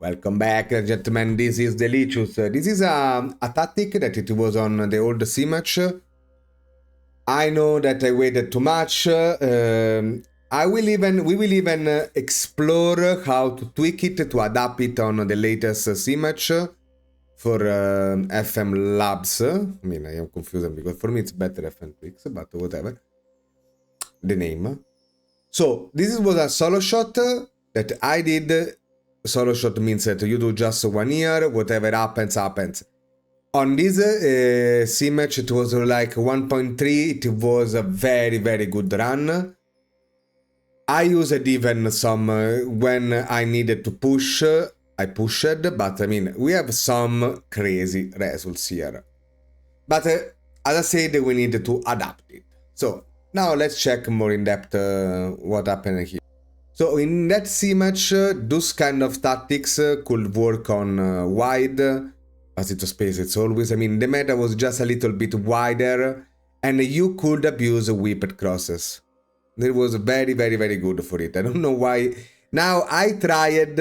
Welcome back, gentlemen. This is Delicious. This is a tactic that it was on the old C match. I know that I waited too much. We will even explore how to tweak it to adapt it on the latest C match for FM Labs. I mean, I am confused because for me it's better FM Twix, but whatever. The name. So this was a solo shot that I did. Solo shot means that you do just 1 year, whatever happens, happens. On this C match, it was like 1.3, it was a very, very good run. I used even some, when I needed to push, I pushed, but I mean, we have some crazy results here. But as I said, we need to adapt it. So now let's check more in depth what happened here. So in that C match, those kind of tactics could work on wide, as it's a space, it's always, I mean, the meta was just a little bit wider, and you could abuse whipped crosses. It was very, very, very good for it. I don't know why. Now I tried,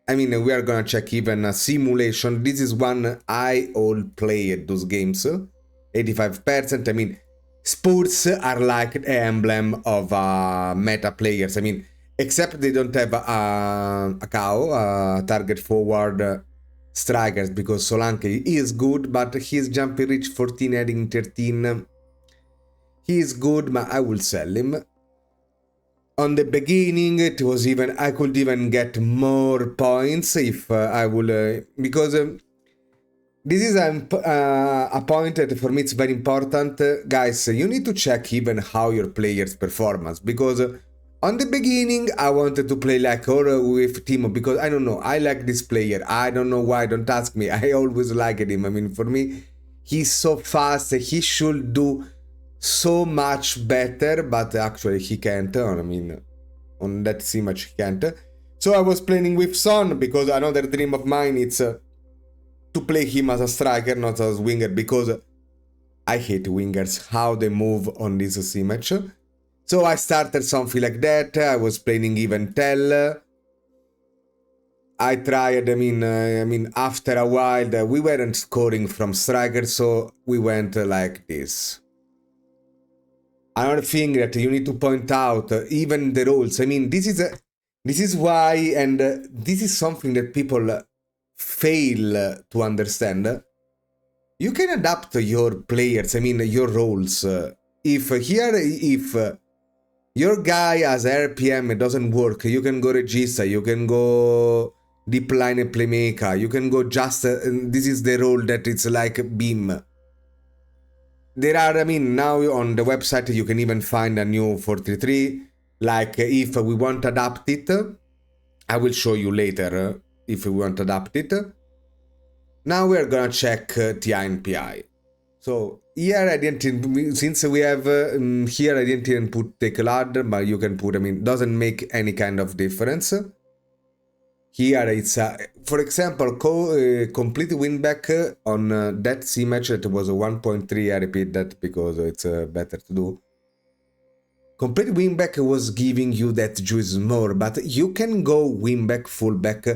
I mean, we are gonna check even a simulation. This is one I all played those games, 85%. I mean, Spurs are like the emblem of meta players. I mean, except they don't have a target forward strikers, because Solanke is good, but his jumping reach 14, heading 13. He is good, but I will sell him. On the beginning, it was even, I could even get more points if I would, because this is a point that for me it's very important. Guys, you need to check even how your player's performance, because on the beginning, I wanted to play like or with Timo, because I don't know, I like this player. I don't know why, don't ask me. I always liked him. I mean, for me, he's so fast. He should do so much better, but actually he can't. I mean, on that C match he can't. So I was playing with Son, because another dream of mine is to play him as a striker, not as winger, because I hate wingers, how they move on this C match. So I started something like that. I was playing even Tell. I tried, I mean, after a while, we weren't scoring from strikers, so we went like this. Another thing that you need to point out, even the roles. I mean, this is why, and this is something that people fail to understand. You can adapt your players, I mean, your roles. If your guy as RPM, it doesn't work, you can go Regista, you can go deep line playmaker, you can go just, this is the role that it's like beam. There are, I mean, now on the website you can even find a new 433, like if we want to adapt it, I will show you later if we want to adapt it. Now we're gonna check TI and PI. So here I didn't, since we have here I didn't put take ladder, but you can put, I mean, doesn't make any kind of difference. Here it's for example, complete win back on that C match that was a 1.3. I repeat that because it's better to do. Complete win back was giving you that juice more, but you can go win back, full back.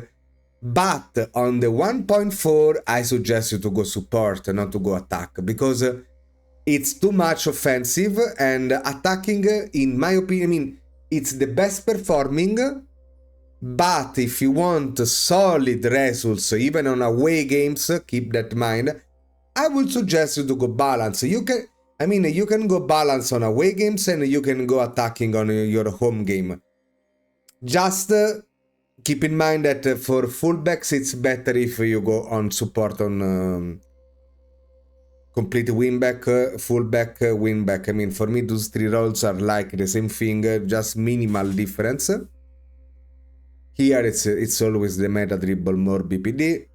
But on the 1.4, I suggest you to go support, not to go attack, because it's too much offensive, and attacking, in my opinion, I mean, it's the best performing, but if you want solid results, even on away games, keep that in mind, I would suggest you to go balance. You can, I mean, you can go balance on away games, and you can go attacking on your home game. Just keep in mind that for fullbacks, it's better if you go on support on complete winback, fullback, winback. I mean, for me, those three roles are like the same thing, just minimal difference. Here it's always the meta dribble more BPD.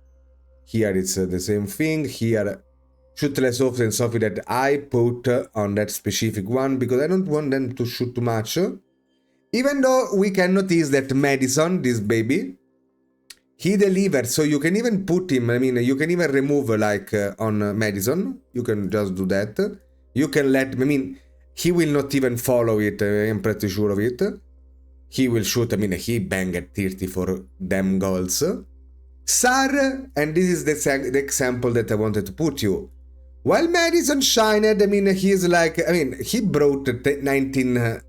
Here it's the same thing. Here shoot less often, something that I put on that specific one, because I don't want them to shoot too much. Even though we can notice that Madison, this baby, he delivers, so you can even put him, I mean, you can even remove like on Madison, you can just do that. You can let, I mean, he will not even follow it, I'm pretty sure of it. He will shoot, I mean, he banged 34 damn goals. Sar, and this is the example that I wanted to put you. While Madison shined, I mean, he's like, I mean, he brought 19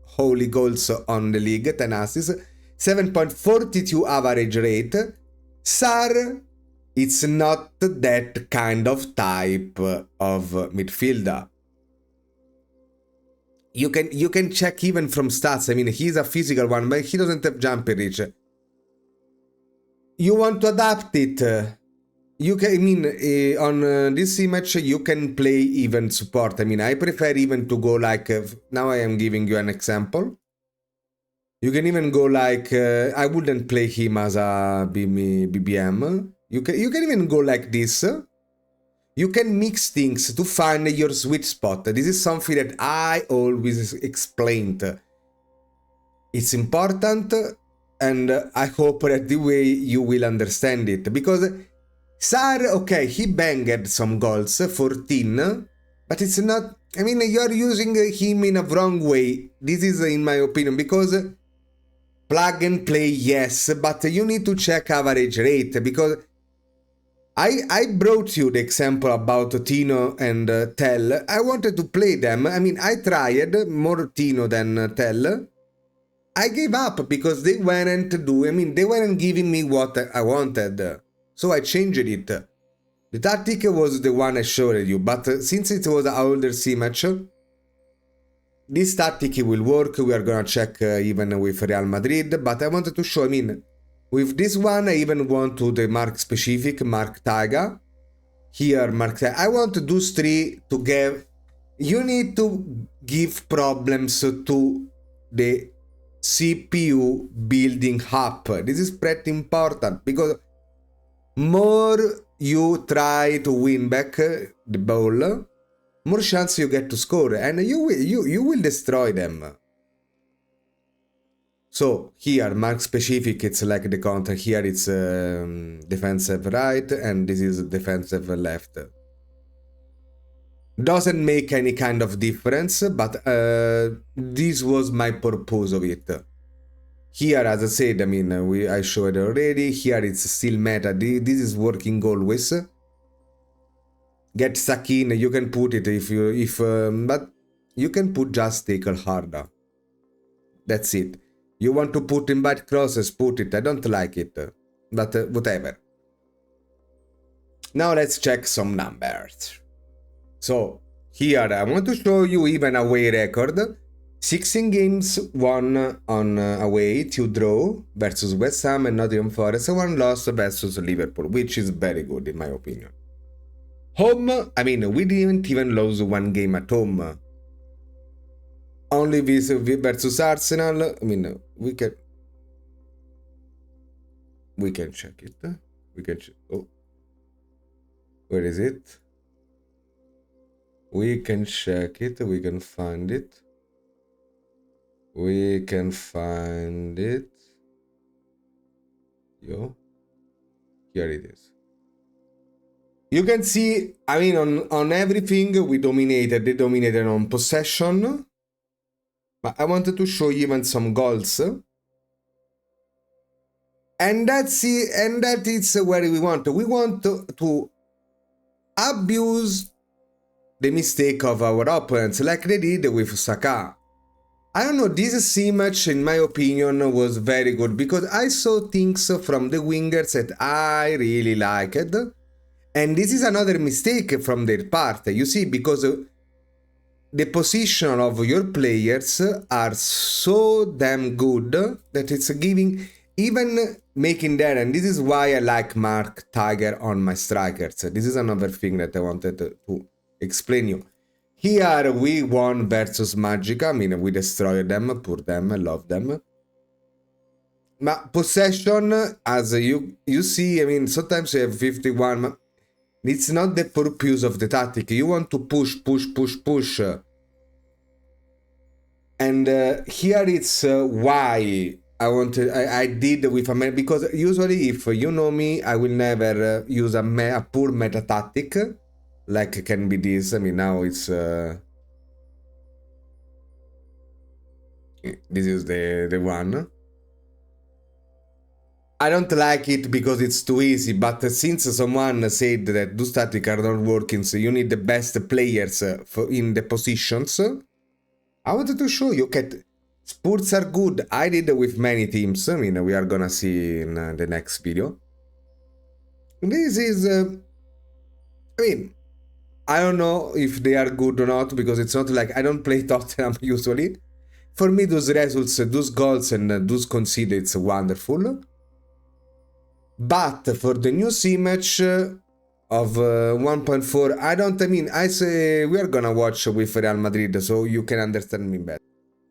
holy goals on the league, 10 assists, 7.42 average rate. Sar, it's not that kind of type of midfielder. You can check even from stats. I mean, he's a physical one, but he doesn't have jumping reach. You want to adapt it. You can, I mean, on this image, you can play even support. I mean, I prefer even to go like, now I am giving you an example. You can even go like, I wouldn't play him as a BBM. You can even go like this. You can mix things to find your sweet spot. This is something that I always explained. It's important, and I hope that the way you will understand it. Because Sar, okay, he banged some goals, 14, but it's not, I mean, you're using him in a wrong way. This is in my opinion, because plug and play, yes, but you need to check average rate, because I brought you the example about Tino and Tell. I wanted to play them. I mean, I tried more Tino than Tell. I gave up because they weren't giving me what I wanted. So I changed it. The tactic was the one I showed you, but since it was an older C match, this tactic will work. We are gonna check even with Real Madrid, but I wanted to show, I mean, with this one, I even want to the mark specific, Mark Taiga. Here, Mark Taiga. I want those three to give. You need to give problems to the CPU building up. This is pretty important, because more you try to win back the ball, more chance you get to score, and you will destroy them. So here, mark specific, it's like the counter. Here it's defensive right, and this is defensive left. Doesn't make any kind of difference, but this was my purpose of it. Here, as I said, I mean, I showed it already. Here it's still meta. This is working always. Get stuck in. You can put it but you can put just tackle harder. That's it. You want to put in bad crosses, put it. I don't like it, but whatever. Now let's check some numbers. So here I want to show you even away record. 16 games won on away, 2 draw versus West Ham and Nottingham Forest, and 1 loss versus Liverpool, which is very good in my opinion. Home, I mean, we didn't even lose 1 game at home. Only versus Arsenal. I mean, we can check it. We can check. Oh, where is it? We can check it. We can find it. We can find it. Yo, here it is. You can see, I mean, on everything we dominated. They dominated on possession. But I wanted to show you even some goals. And that's it, and that is where we want. We want to abuse the mistake of our opponents, like they did with Saka. I don't know, this C match, in my opinion, was very good, because I saw things from the wingers that I really liked. And this is another mistake from their part, you see, because the position of your players are so damn good that it's giving, even making that, and this is why I like Mark Tiger on my strikers. This is another thing that I wanted to explain you. Here we won versus Magica, I mean, we destroyed them, poor them, I love them. But possession, as you see, I mean, sometimes you have 51, it's not the purpose of the tactic. You want to push. And here it's why I did with a because usually if you know me, I will never use a poor meta tactic, like can be this. I mean, now it's this is the one. I don't like it because it's too easy, but since someone said that those tactics are not working, so you need the best players in the positions, I wanted to show you, okay, Spurs are good. I did with many teams. I mean, we are gonna see in the next video. This is, I mean, I don't know if they are good or not, because it's not like I don't play Tottenham usually. For me, those results, those goals and those conceded, it's wonderful. But for the new C match of 1.4, I say we are gonna watch with Real Madrid, so you can understand me better.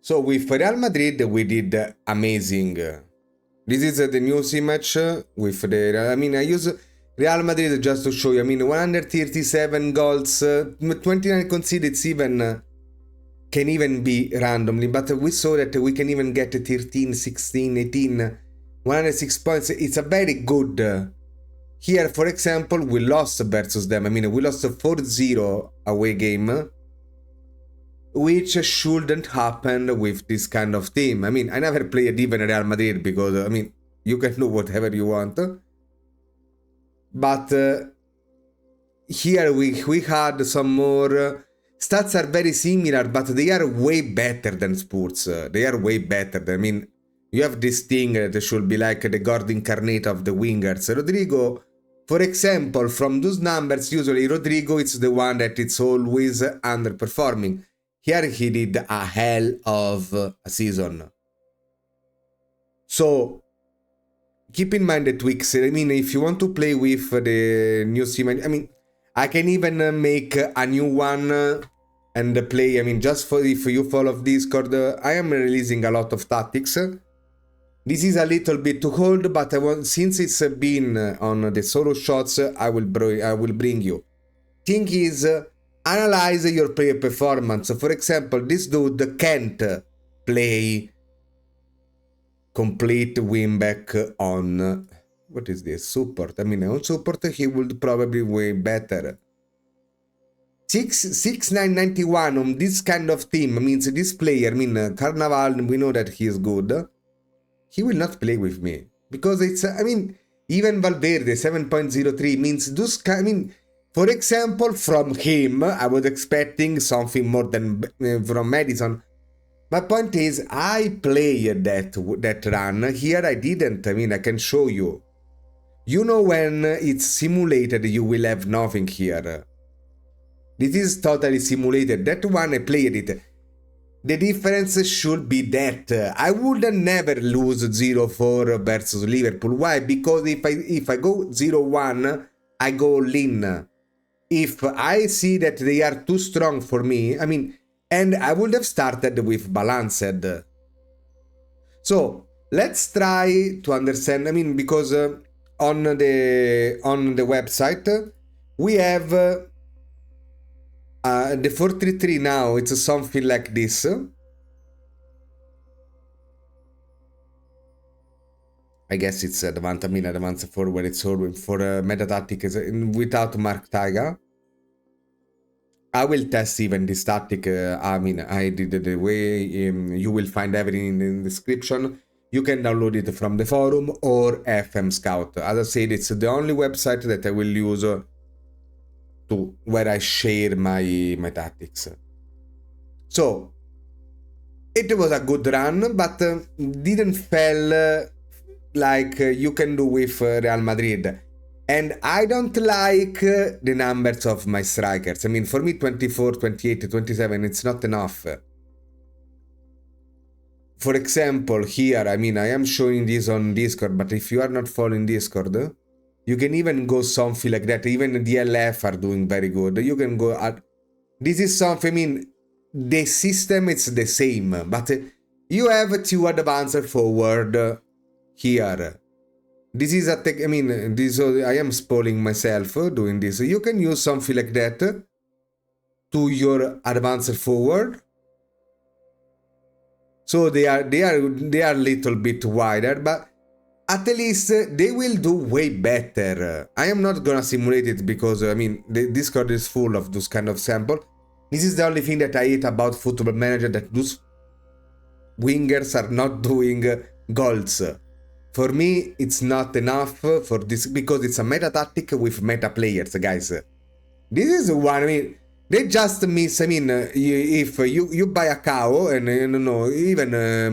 So with Real Madrid, we did amazing. This is the new C match with the, I use Real Madrid just to show you, 137 goals, 29 conceded even can even be randomly, but we saw that we can even get 13, 16, 18, 106 points. It's a very good. Here, for example, we lost versus them. We lost a 4-0 away game, which shouldn't happen with this kind of team. I never played even Real Madrid because, you can do whatever you want. But here we had some more. Stats are very similar, but they are way better than Spurs. They are way better. You have this thing that should be like the God incarnate of the wingers. Rodrigo, for example, from those numbers, usually Rodrigo is the one that it's always underperforming. Here he did a hell of a season. So keep in mind the tweaks. If you want to play with the new sim, I can even make a new one and play. Just for if you follow Discord, I am releasing a lot of tactics. This is a little bit too cold, but since it's been on the solo shots, I will bring you. Thing is, analyze your player performance. For example, this dude can't play complete wingback on, what is this, support. On support he would probably way better. 6,991 on this kind of team means this player, Carnaval, we know that he is good. He will not play with me because it's, even Valverde 7.03 means those, for example, from him, I was expecting something more than from Madison. My point is, I played that run. Here I didn't. I can show you. You know when it's simulated, you will have nothing here. This is totally simulated. That one I played it. The difference should be that I would never lose 0-4 versus Liverpool. Why? Because if I go 0-1, I go lean. If I see that they are too strong for me, and I would have started with balanced. So let's try to understand. Because on the website we have the 4-3-3 now. It's something like this. I guess it's advanced forward. It's all for meta tactics without Mark Taiga. I will test even this tactic. I did it the way. You will find everything in the description. You can download it from the forum or FM Scout. As I said, it's the only website that I will use where I share my tactics. So it was a good run, but didn't feel like you can do with Real Madrid. And I don't like the numbers of my strikers. For me, 24, 28, 27, it's not enough. For example, here, I am showing this on Discord, but if you are not following Discord, you can even go something like that. Even the DLF are doing very good. You can go at... This is something, the system is the same, but you have two advanced forward here. This is a tech, I am spoiling myself doing this. You can use something like that to your advanced forward. So they are a little bit wider, but at least they will do way better. I am not gonna simulate it because the Discord is full of those kind of sample. This is the only thing that I hate about Football Manager, that those wingers are not doing goals. for me, it's not enough for this because it's a meta tactic with meta players, guys. This is one. I mean, they just miss. I mean, if you buy a cow and no, even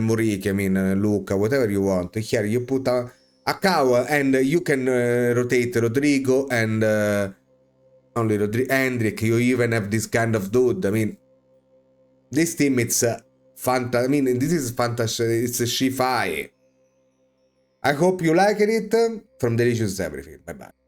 Muriqi, I mean, Luca, whatever you want. Here you put a cow and you can rotate Rodrigo and only Hendrik. You even have this kind of dude. I mean, this team it's I mean, this is fantastic. It's a Shi-Fi. I hope you liked it. From Delicious Everything. Bye bye.